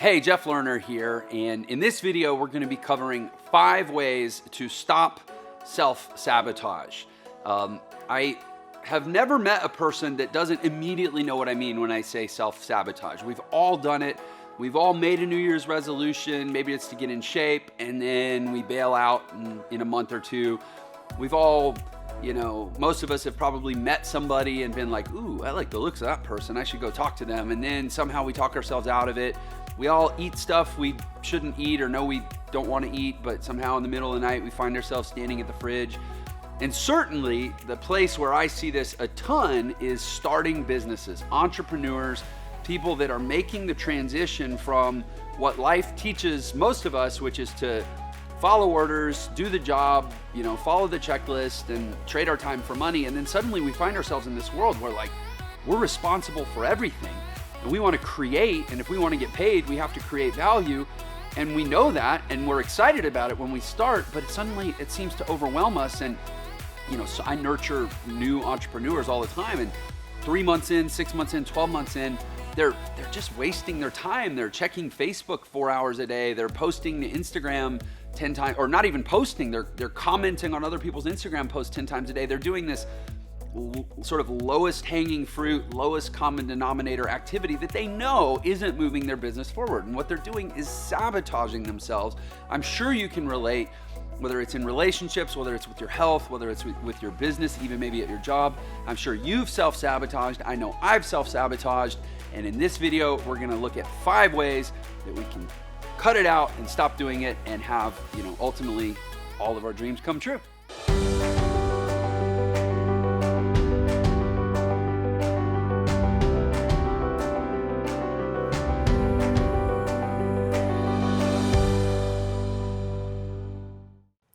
Hey, Jeff Lerner here, and in this video we're going to be covering 5 ways to stop self-sabotage. I have never met a person that doesn't immediately know what I mean when I say self-sabotage. We've all done it. We've all made a New Year's resolution. Maybe it's to get in shape, and then we bail out in a month or two. We've all, most of us have probably met somebody and been like, ooh, I like the looks of that person. I should go talk to them. And then somehow we talk ourselves out of it. We all eat stuff we shouldn't eat or know we don't want to eat, but somehow in the middle of the night we find ourselves standing at the fridge. And certainly the place where I see this a ton is starting businesses, entrepreneurs, people that are making the transition from what life teaches most of us, which is to follow orders, do the job, follow the checklist and trade our time for money. And then suddenly we find ourselves in this world where we're responsible for everything. And we want to create, and if we want to get paid, we have to create value. And we know that, and we're excited about it when we start, but suddenly it seems to overwhelm us. And, so I nurture new entrepreneurs all the time. And 3 months in, 6 months in, 12 months in, they're just wasting their time. They're checking Facebook 4 hours a day. They're posting to Instagram 10 times, or not even posting. They're commenting on other people's Instagram posts 10 times a day. They're doing this sort of lowest hanging fruit, lowest common denominator activity that they know isn't moving their business forward. And what they're doing is sabotaging themselves. I'm sure you can relate, whether it's in relationships, whether it's with your health, whether it's with your business, even maybe at your job. I'm sure you've self-sabotaged. I know I've self-sabotaged. And in this video, we're gonna look at 5 ways that we can cut it out and stop doing it and have, ultimately all of our dreams come true.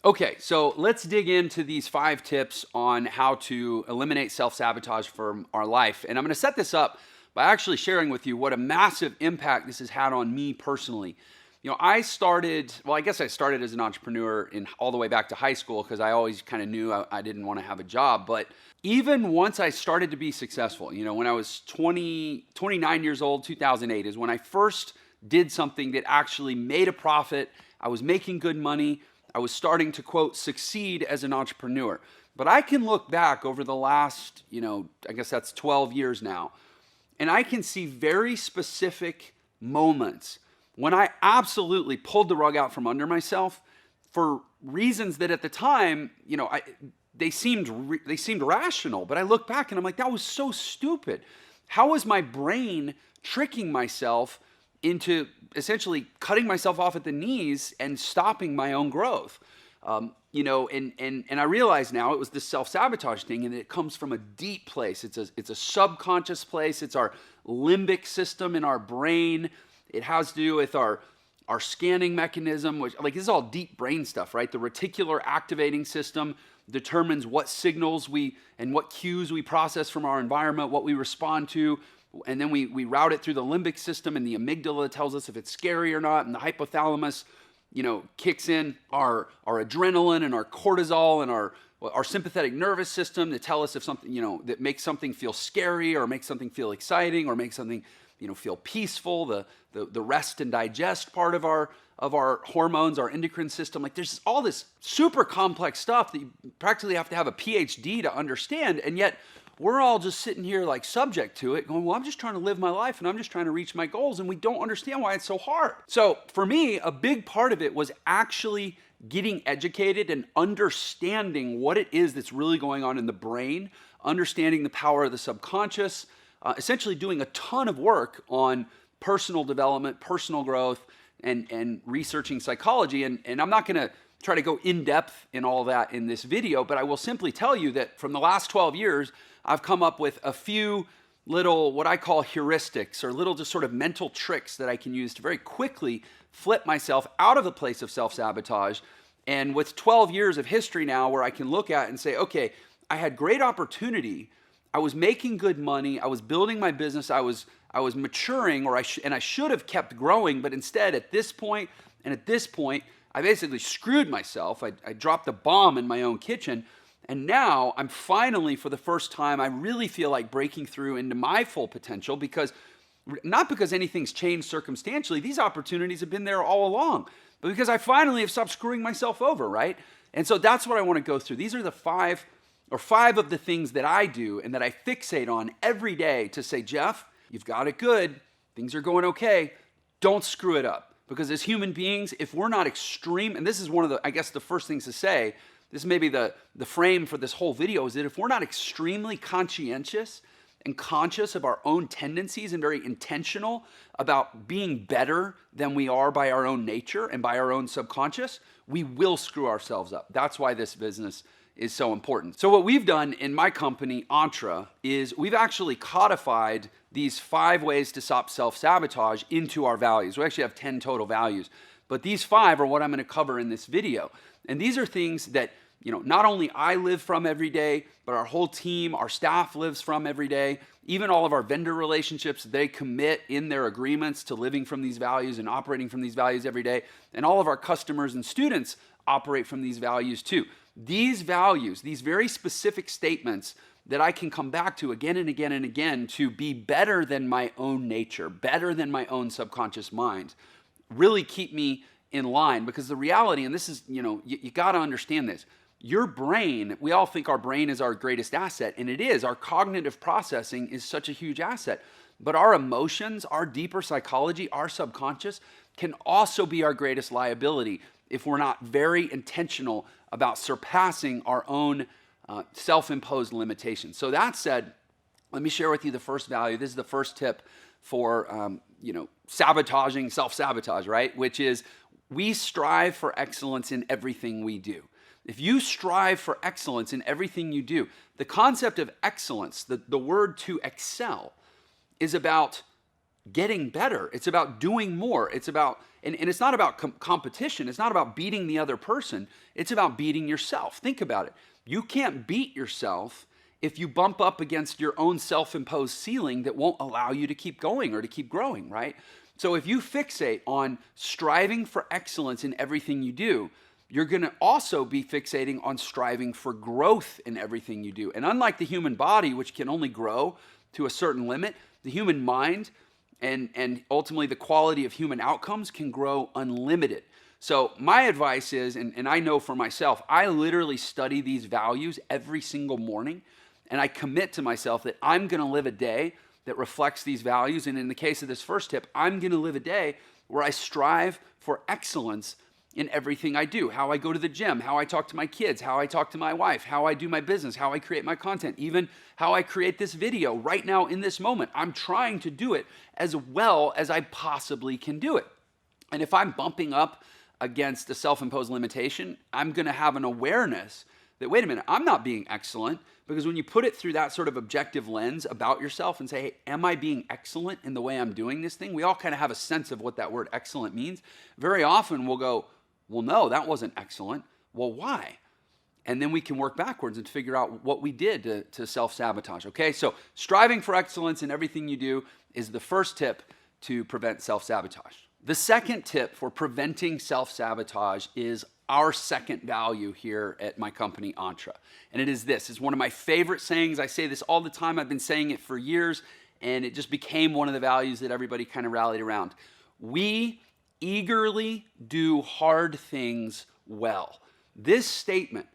Okay, so let's dig into these 5 tips on how to eliminate self-sabotage from our life. And I'm going to set this up by actually sharing with you what a massive impact this has had on me personally. I started as an entrepreneur all the way back to high school because I always kind of knew I didn't want to have a job. But even once I started to be successful, when I was 29 years old, 2008 is when I first did something that actually made a profit. I was making good money. I was starting to, quote, succeed as an entrepreneur. But I can look back over the last, I guess that's 12 years now, and I can see very specific moments when I absolutely pulled the rug out from under myself for reasons that at the time, they seemed rational. But I look back and I'm like, that was so stupid. How was my brain tricking myself into essentially cutting myself off at the knees and stopping my own growth? And I realize now it was this self-sabotage thing, and it comes from a deep place. It's a subconscious place. It's our limbic system in our brain. It has to do with our scanning mechanism, which this is all deep brain stuff, right? The reticular activating system determines what signals and what cues we process from our environment, what we respond to. And then we route it through the limbic system, and the amygdala tells us if it's scary or not, and the hypothalamus, kicks in our adrenaline and our cortisol and our sympathetic nervous system to tell us if something, that makes something feel scary or makes something feel exciting or makes something, feel peaceful. The rest and digest part of our hormones, our endocrine system. There's all this super complex stuff that you practically have to have a PhD to understand, and yet we're all just sitting here subject to it going, well, I'm just trying to live my life and I'm just trying to reach my goals, and we don't understand why it's so hard. So for me, a big part of it was actually getting educated and understanding what it is that's really going on in the brain, understanding the power of the subconscious, essentially doing a ton of work on personal development, personal growth, and researching psychology. And I'm not gonna try to go in depth in all that in this video, but I will simply tell you that from the last 12 years, I've come up with a few little, what I call heuristics, or little just sort of mental tricks that I can use to very quickly flip myself out of the place of self-sabotage. And with 12 years of history now where I can look at and say, okay, I had great opportunity. I was making good money. I was building my business. I was maturing, and I should have kept growing. But instead, at this point and at this point, I basically screwed myself. I dropped a bomb in my own kitchen. And now I'm finally, for the first time, I really feel like breaking through into my full potential, because not because anything's changed circumstantially. These opportunities have been there all along, but because I finally have stopped screwing myself over, right? And so that's what I want to go through. These are the five of the things that I do and that I fixate on every day to say, Jeff, you've got it good. Things are going okay. Don't screw it up. Because as human beings, if we're not extreme, and this is one of the, I guess, the first things to say, this may be the frame for this whole video, is that if we're not extremely conscientious and conscious of our own tendencies and very intentional about being better than we are by our own nature and by our own subconscious, we will screw ourselves up. That's why this business is so important. So what we've done in my company, Entra, is we've actually codified these 5 ways to stop self-sabotage into our values. We actually have 10 total values, but these 5 are what I'm going to cover in this video. And these are things that, not only I live from every day, but our whole team, our staff lives from every day. Even all of our vendor relationships, they commit in their agreements to living from these values and operating from these values every day. And all of our customers and students operate from these values too. These values, these very specific statements that I can come back to again and again and again to be better than my own nature, better than my own subconscious mind, really keep me in line. Because the reality, and this is, you got to understand this, your brain, we all think our brain is our greatest asset, and it is. Our cognitive processing is such a huge asset. But our emotions, our deeper psychology, our subconscious can also be our greatest liability if we're not very intentional about surpassing our own self-imposed limitations. So that said, let me share with you the first value. This is the first tip for sabotaging self-sabotage, right? Which is we strive for excellence in everything we do. If you strive for excellence in everything you do, the concept of excellence, the word to excel, is about getting better. It's about doing more. It's about, and it's not about competition. It's not about beating the other person. It's about beating yourself. Think about it. You can't beat yourself if you bump up against your own self-imposed ceiling that won't allow you to keep going or to keep growing, right? So if you fixate on striving for excellence in everything you do, you're going to also be fixating on striving for growth in everything you do. And unlike the human body, which can only grow to a certain limit, the human mind and ultimately the quality of human outcomes can grow unlimited. So my advice is, and I know for myself, I literally study these values every single morning, and I commit to myself that I'm going to live a day that reflects these values. And in the case of this first tip, I'm going to live a day where I strive for excellence in everything I do. How I go to the gym, how I talk to my kids, how I talk to my wife, how I do my business, how I create my content, even how I create this video right now in this moment. I'm trying to do it as well as I possibly can do it. And if I'm bumping up against a self-imposed limitation, I'm going to have an awareness that, wait a minute, I'm not being excellent. Because when you put it through that sort of objective lens about yourself and say, hey, am I being excellent in the way I'm doing this thing? We all kind of have a sense of what that word excellent means. Very often we'll go, well, no, that wasn't excellent. Well, why? And then we can work backwards and figure out what we did to self-sabotage, okay? So striving for excellence in everything you do is the first tip to prevent self-sabotage. The second tip for preventing self-sabotage is our second value here at my company, Entra. And it is this. It's one of my favorite sayings. I say this all the time. I've been saying it for years, and it just became one of the values that everybody kind of rallied around. We eagerly do hard things well. This statement,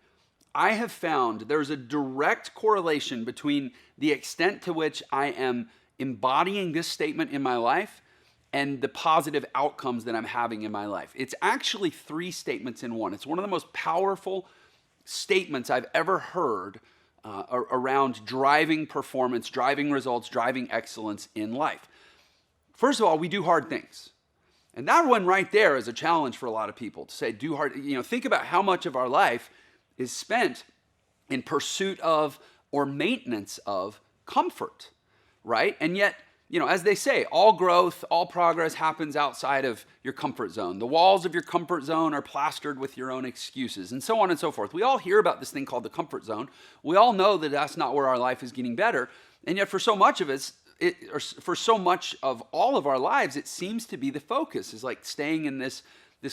I have found there's a direct correlation between the extent to which I am embodying this statement in my life and the positive outcomes that I'm having in my life. It's actually 3 statements in one. It's one of the most powerful statements I've ever heard around driving performance, driving results, driving excellence in life. First of all, we do hard things. And that one right there is a challenge for a lot of people to say, do hard, think about how much of our life is spent in pursuit of or maintenance of comfort, right? And yet, as they say, all growth, all progress happens outside of your comfort zone. The walls of your comfort zone are plastered with your own excuses, and so on and so forth. We all hear about this thing called the comfort zone. We all know that that's not where our life is getting better, and yet for so much of us, for so much of all of our lives, it seems to be the focus, is like staying in this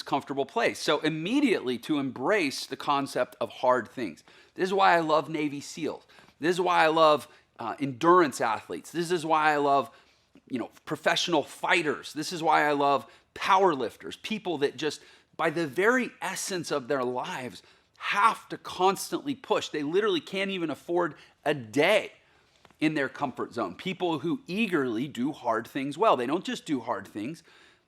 comfortable place. So immediately to embrace the concept of hard things. This is why I love Navy SEALs. This is why I love endurance athletes. This is why I love professional fighters. This is why I love power lifters, people that just by the very essence of their lives have to constantly push. They literally can't even afford a day in their comfort zone. People who eagerly do hard things well. They don't just do hard things,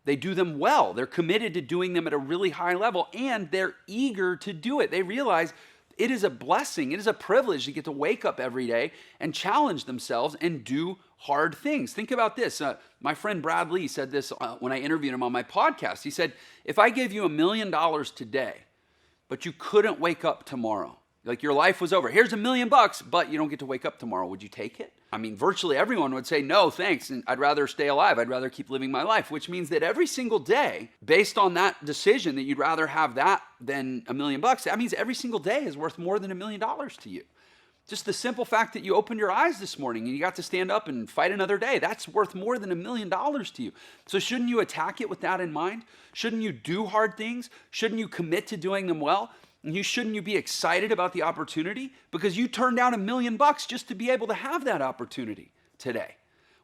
they do them well. They're committed to doing them at a really high level, and they're eager to do it. They realize it is a blessing, it is a privilege to get to wake up every day and challenge themselves and do hard things. Think about this. My friend Brad Lee said this when I interviewed him on my podcast. He said, if I gave you $1 million today, but you couldn't wake up tomorrow, like your life was over, here's $1 million, but you don't get to wake up tomorrow, would you take it? I mean, virtually everyone would say, no, thanks, and I'd rather stay alive. I'd rather keep living my life, which means that every single day, based on that decision that you'd rather have that than $1 million, that means every single day is worth more than $1 million to you. Just the simple fact that you opened your eyes this morning and you got to stand up and fight another day, that's worth more than $1 million to you. So shouldn't you attack it with that in mind? Shouldn't you do hard things? Shouldn't you commit to doing them well? And shouldn't you be excited about the opportunity? Because you turned down $1 million just to be able to have that opportunity today.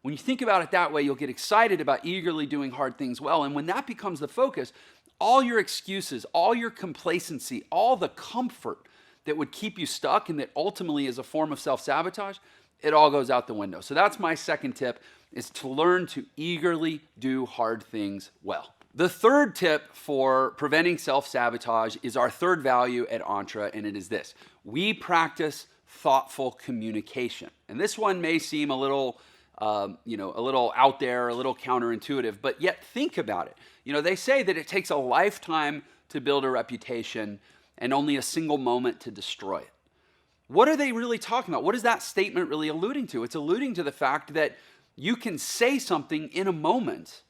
When you think about it that way, you'll get excited about eagerly doing hard things well. And when that becomes the focus, all your excuses, all your complacency, all the comfort that would keep you stuck and that ultimately is a form of self-sabotage, it all goes out the window. So that's my second tip, is to learn to eagerly do hard things well. The third tip for preventing self-sabotage is our third value at Entre, and it is this. We practice thoughtful communication. And this one may seem a little out there, a little counterintuitive, but yet think about it. They say that it takes a lifetime to build a reputation and only a single moment to destroy it. What are they really talking about? What is that statement really alluding to? It's alluding to the fact that you can say something in a moment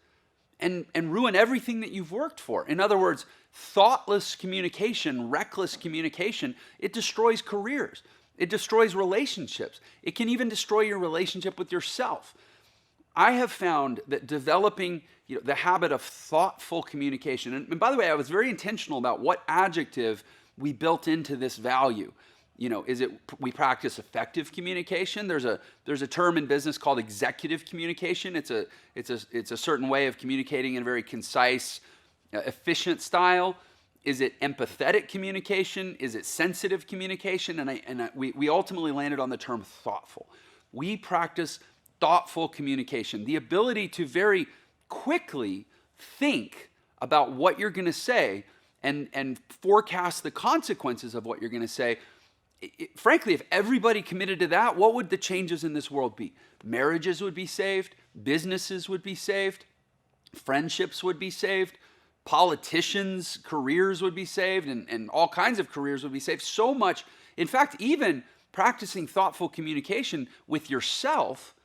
and ruin everything that you've worked for. In other words, thoughtless communication, reckless communication, it destroys careers. It destroys relationships. It can even destroy your relationship with yourself. I have found that developing the habit of thoughtful communication, and by the way, I was very intentional about what adjective we built into this value. We practice effective communication. There's a term in business called executive communication. It's a certain way of communicating in a very concise, efficient style. Is it empathetic communication? Is it sensitive communication? And we ultimately landed on the term thoughtful. We practice thoughtful communication, the ability to very quickly think about what you're going to say and forecast the consequences of what you're going to say. Frankly, if everybody committed to that, what would the changes in this world be? Marriages would be saved, businesses would be saved, friendships would be saved, politicians' careers would be saved, and all kinds of careers would be saved. So much. In fact, even practicing thoughtful communication with yourself,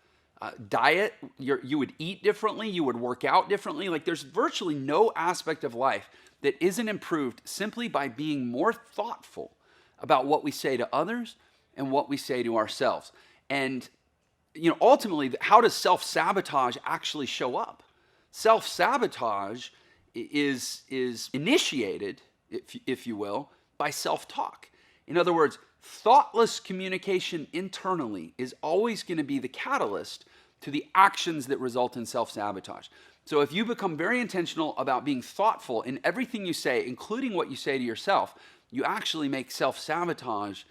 diet, you would eat differently, you would work out differently. Like there's virtually no aspect of life that isn't improved simply by being more thoughtful about what we say to others and what we say to ourselves. And ultimately, how does self-sabotage actually show up? Self-sabotage is initiated, if you will, by self-talk. In other words, thoughtless communication internally is always going to be the catalyst to the actions that result in self-sabotage. So if you become very intentional about being thoughtful in everything you say, including what you say to yourself, you actually make self-sabotage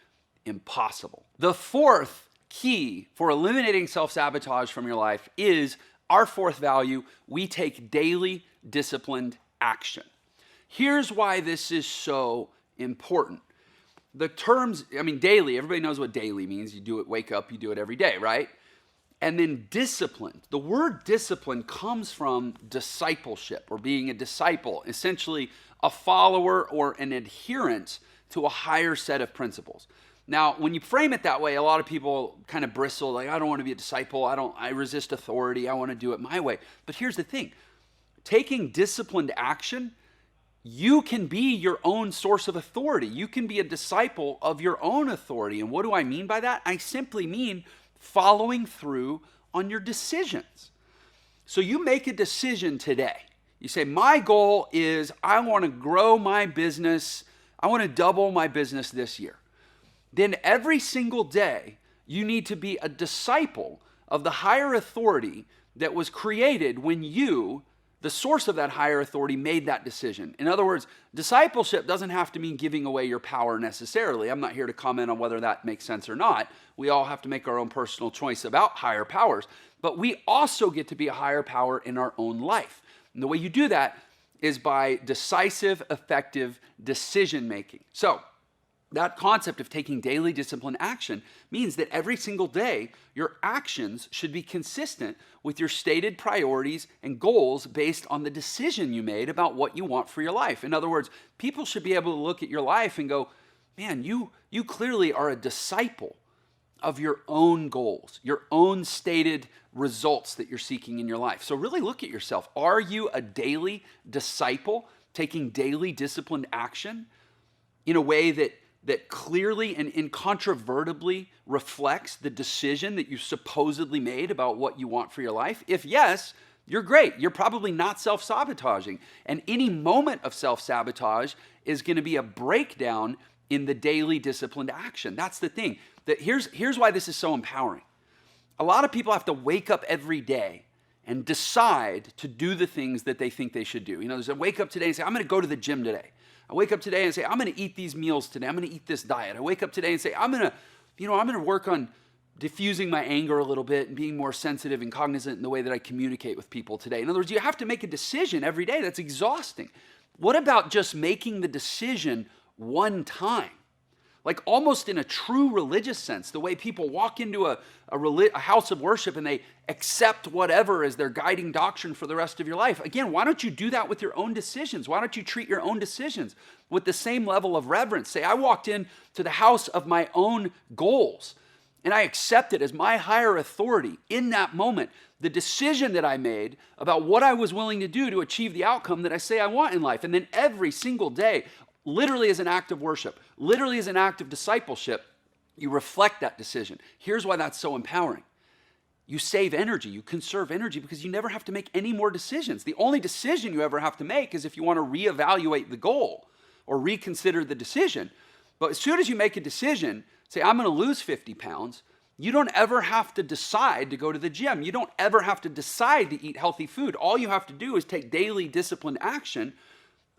impossible. The fourth key for eliminating self-sabotage from your life is our fourth value: we take daily disciplined action. Here's why this is so important. The terms, daily, everybody knows what daily means. You do it, wake up, you do it every day, right? And then discipline. The word discipline comes from discipleship, or being a disciple, essentially a follower or an adherent to a higher set of principles. Now, when you frame it that way, a lot of people kind of bristle, like, I don't want to be a disciple. I resist authority. I want to do it my way. But here's the thing. Taking disciplined action, you can be your own source of authority. You can be a disciple of your own authority. And what do I mean by that? I simply mean following through on your decisions. So you make a decision today. You say, my goal is I want to grow my business. I want to double my business this year. Then every single day, you need to be a disciple of the higher authority that was created when you, the source of that higher authority, made that decision. In other words, discipleship doesn't have to mean giving away your power necessarily. I'm not here to comment on whether that makes sense or not. We all have to make our own personal choice about higher powers, but we also get to be a higher power in our own life. And the way you do that is by decisive, effective decision making. So that concept of taking daily disciplined action means that every single day, your actions should be consistent with your stated priorities and goals based on the decision you made about what you want for your life. In other words, people should be able to look at your life and go, man, you clearly are a disciple of your own goals, your own stated results that you're seeking in your life. So really look at yourself. Are you a daily disciple taking daily disciplined action in a way that clearly and incontrovertibly reflects the decision that you supposedly made about what you want for your life? If yes, you're great. You're probably not self-sabotaging. And any moment of self-sabotage is going to be a breakdown in the daily disciplined action. That's the thing. Here's why this is so empowering. A lot of people have to wake up every day and decide to do the things that they think they should do. You know, there's a wake up today and say, I'm going to go to the gym today. I wake up today and say, I'm going to eat these meals today. I'm going to eat this diet. I wake up today and say, I'm going to work on diffusing my anger a little bit and being more sensitive and cognizant in the way that I communicate with people today. In other words, you have to make a decision every day. That's exhausting. What about just making the decision one time? Like almost in a true religious sense, the way people walk into a house of worship and they accept whatever as their guiding doctrine for the rest of your life. Again, why don't you do that with your own decisions? Why don't you treat your own decisions with the same level of reverence? Say, I walked into the house of my own goals and I accepted as my higher authority in that moment the decision that I made about what I was willing to do to achieve the outcome that I say I want in life. And then every single day, literally as an act of worship, literally as an act of discipleship, you reflect that decision. Here's why that's so empowering. You save energy, you conserve energy because you never have to make any more decisions. The only decision you ever have to make is if you want to reevaluate the goal or reconsider the decision. But as soon as you make a decision, say, I'm going to lose 50 pounds, you don't ever have to decide to go to the gym. You don't ever have to decide to eat healthy food. All you have to do is take daily disciplined action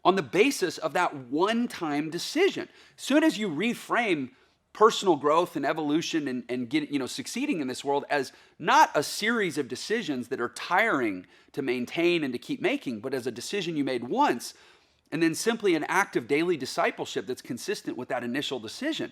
on the basis of that one-time decision. As soon as you reframe personal growth and evolution and get, succeeding in this world as not a series of decisions that are tiring to maintain and to keep making, but as a decision you made once, and then simply an act of daily discipleship that's consistent with that initial decision,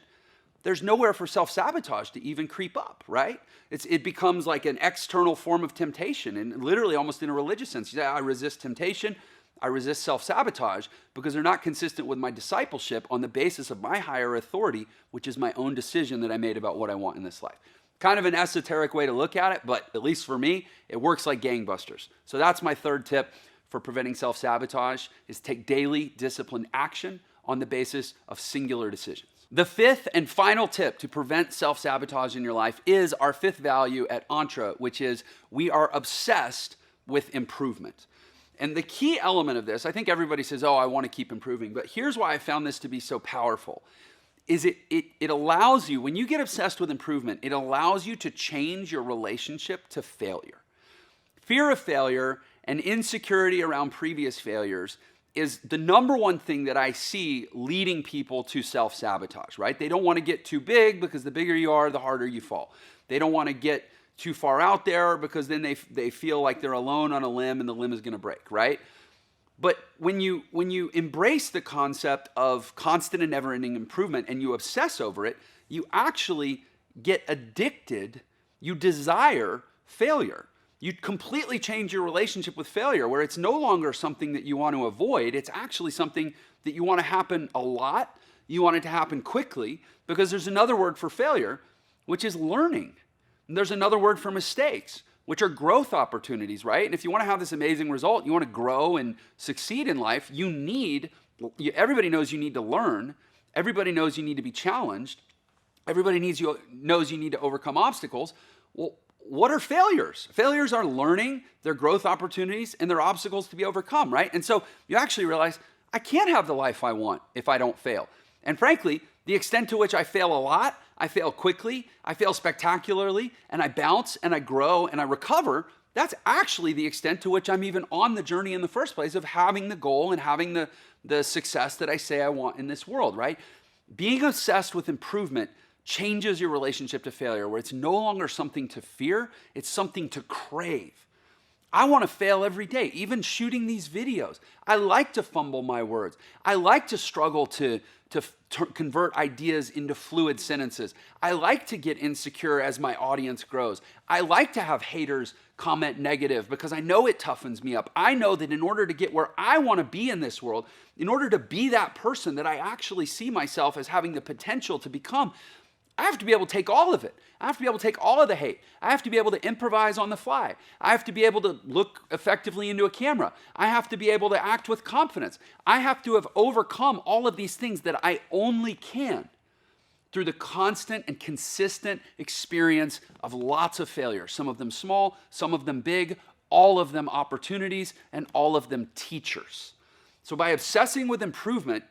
there's nowhere for self-sabotage to even creep up, right? It becomes like an external form of temptation, and literally almost in a religious sense. You say, I resist temptation, I resist self-sabotage because they're not consistent with my discipleship on the basis of my higher authority, which is my own decision that I made about what I want in this life. Kind of an esoteric way to look at it, but at least for me, it works like gangbusters. So that's my third tip for preventing self-sabotage, is take daily disciplined action on the basis of singular decisions. The fifth and final tip to prevent self-sabotage in your life is our fifth value at Entre, which is we are obsessed with improvement. And the key element of this, I think everybody says, oh, I want to keep improving. But here's why I found this to be so powerful, is it allows you, when you get obsessed with improvement, it allows you to change your relationship to failure. Fear of failure and insecurity around previous failures is the number one thing that I see leading people to self-sabotage, right? They don't want to get too big because the bigger you are, the harder you fall. They don't want to get too far out there because then they feel like they're alone on a limb and the limb is going to break, right? But when you embrace the concept of constant and never-ending improvement and you obsess over it, you actually get addicted. You desire failure. You completely change your relationship with failure, where it's no longer something that you want to avoid. It's actually something that you want to happen a lot. You want it to happen quickly, because there's another word for failure, which is learning. And there's another word for mistakes, which are growth opportunities, right? And if you want to have this amazing result, you want to grow and succeed in life, everybody knows you need to learn. Everybody knows you need to be challenged. Everybody knows you need to overcome obstacles. Well, what are failures? Failures are learning, they're growth opportunities, and they're obstacles to be overcome, right? And so you actually realize, I can't have the life I want if I don't fail. And frankly, the extent to which I fail a lot, I fail quickly, I fail spectacularly, and I bounce and I grow and I recover, That's actually the extent to which I'm even on the journey in the first place of having the goal and having the success that I say I want in this world, right? Being obsessed with improvement changes your relationship to failure, where it's no longer something to fear, it's something to crave. I want to fail every day, even shooting these videos. I like to fumble my words. I like to struggle to convert ideas into fluid sentences. I like to get insecure as my audience grows. I like to have haters comment negative because I know it toughens me up. I know that in order to get where I want to be in this world, in order to be that person that I actually see myself as having the potential to become, I have to be able to take all of it. I have to be able to take all of the hate. I have to be able to improvise on the fly. I have to be able to look effectively into a camera. I have to be able to act with confidence. I have to have overcome all of these things that I only can through the constant and consistent experience of lots of failures. Some of them small, some of them big, all of them opportunities, and all of them teachers. So by obsessing with improvement,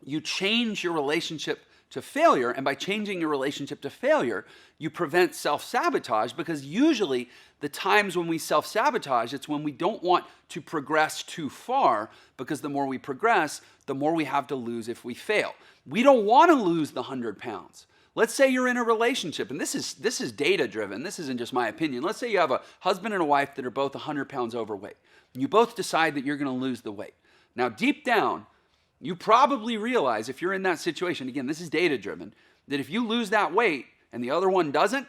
you change your relationship to failure, and by changing your relationship to failure, you prevent self-sabotage, because usually the times when we self-sabotage, it's when we don't want to progress too far, because the more we progress, the more we have to lose if we fail. We don't want to lose the 100 pounds. Let's say you're in a relationship, and this is data-driven. This isn't just my opinion. Let's say you have a husband and a wife that are both 100 pounds overweight, and you both decide that you're going to lose the weight. Now, deep down, you probably realize, if you're in that situation, again, this is data-driven, that if you lose that weight and the other one doesn't,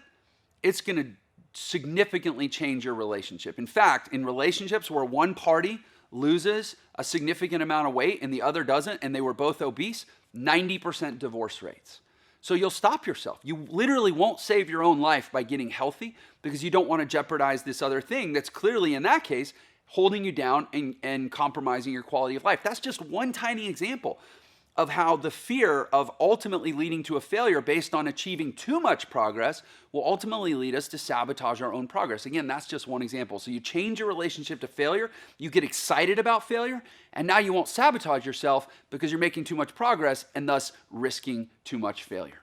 it's going to significantly change your relationship. In fact, in relationships where one party loses a significant amount of weight and the other doesn't, and they were both obese, 90% divorce rates. So you'll stop yourself. You literally won't save your own life by getting healthy because you don't want to jeopardize this other thing that's clearly, in that case, holding you down and compromising your quality of life. That's just one tiny example of how the fear of ultimately leading to a failure based on achieving too much progress will ultimately lead us to sabotage our own progress. Again, that's just one example. So you change your relationship to failure, you get excited about failure, and now you won't sabotage yourself because you're making too much progress and thus risking too much failure.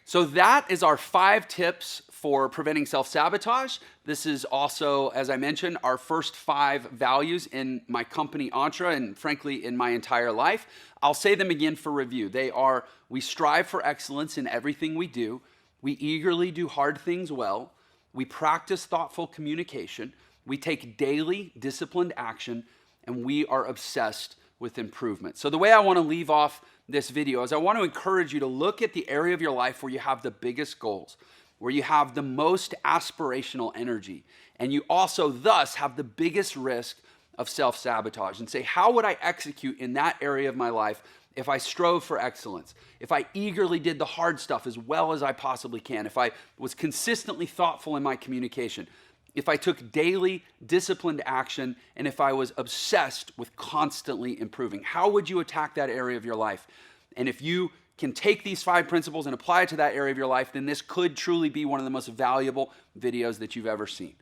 So that is our 5 tips for preventing self-sabotage. This is also, as I mentioned, our first 5 values in my company Entra, and frankly in my entire life. I'll say them again for review. They are: we strive for excellence in everything we do, we eagerly do hard things well, we practice thoughtful communication, we take daily disciplined action, and we are obsessed with improvement. So the way I want to leave off this video is I want to encourage you to look at the area of your life where you have the biggest goals, where you have the most aspirational energy, and you also thus have the biggest risk of self-sabotage, and say, how would I execute in that area of my life if I strove for excellence, if I eagerly did the hard stuff as well as I possibly can, if I was consistently thoughtful in my communication, if I took daily disciplined action, and if I was obsessed with constantly improving? How would you attack that area of your life? And if you can take these 5 principles and apply it to that area of your life, then this could truly be one of the most valuable videos that you've ever seen.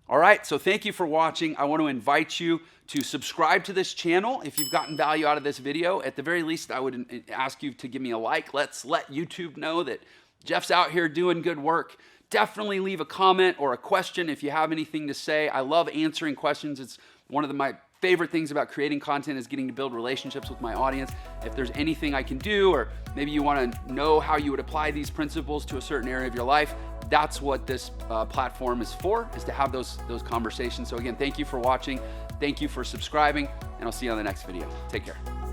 All right, so thank you for watching. I want to invite you to subscribe to this channel if you've gotten value out of this video. At the very least, I would ask you to give me a like. Let's let YouTube know that Jeff's out here doing good work. Definitely leave a comment or a question if you have anything to say. I love answering questions. It's one of my favorite things about creating content, is getting to build relationships with my audience. If there's anything I can do, or maybe you want to know how you would apply these principles to a certain area of your life, that's what this platform is for, is to have those conversations. So again, thank you for watching. Thank you for subscribing, and I'll see you on the next video. Take care.